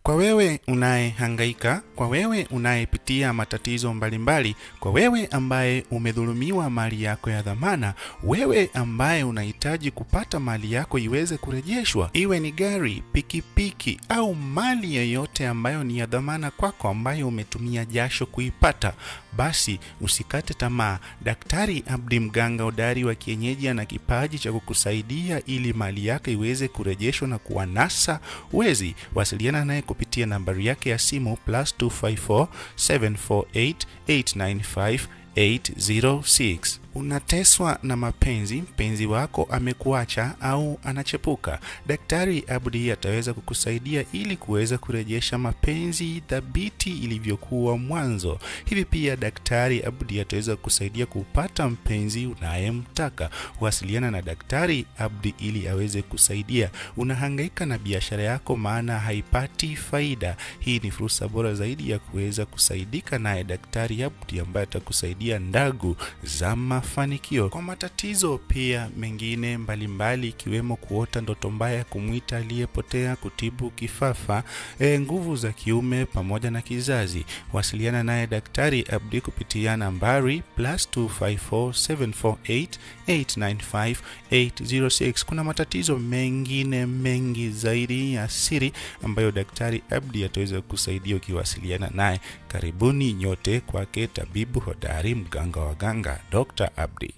Kwa wewe unayehangaika, kwa wewe unayepitia matatizo mbalimbali, kwa wewe ambaye umedhulumiwa mali yako ya dhamana, wewe ambaye unahitaji kupata mali yako iweze kurejeshwa, iwe ni gari, pikipiki au mali yoyote ambayo ni ya dhamana kwako ambayo umetumia jasho kuipata, basi usikate tamaa. Daktari Abdi, mganga hodari wa kienyeji, ana kipaji cha kukusaidia ili mali yako iweze kurejeshwa na kuwanasa wezi. Wasiliana naye kupitia nambari yake ya simu +254 748 895 806. Unateswa na mapenzi, mpenzi wako amekuacha au anachepuka, Daktari Abdi ataweza kukusaidia ili kuweza kurejesha mapenzi thabiti ilivyokuwa mwanzo. Hivi pia Daktari Abdi ataweza kukusaidia kupata mpenzi unayemtaka. Wasiliana na Daktari Abdi ili aweze kusaidia. Unahangaika na biashara yako maana haipati faida, hii ni fursa bora zaidi ya kuweza kusaidika naye Daktari Abdi ambaye atakusaidia ndagu za mafanikio. Kwa matatizo pia mengine mbalimbali ikiwemo kuota ndoto mbaya, kumuita aliyepotea, kutibu kifafa, nguvu za kiume pamoja na kizazi, wasiliana naye Daktari Abdi kupitia nambari +254 748 895 806. Kuna matatizo mengine mengi zaidi ya siri ambayo Daktari Abdi ataweza kusaidia ukiwasiliana naye. Karibuni nyote kwake tabibu hodari, mganga wa ganga, Dr. Abdi.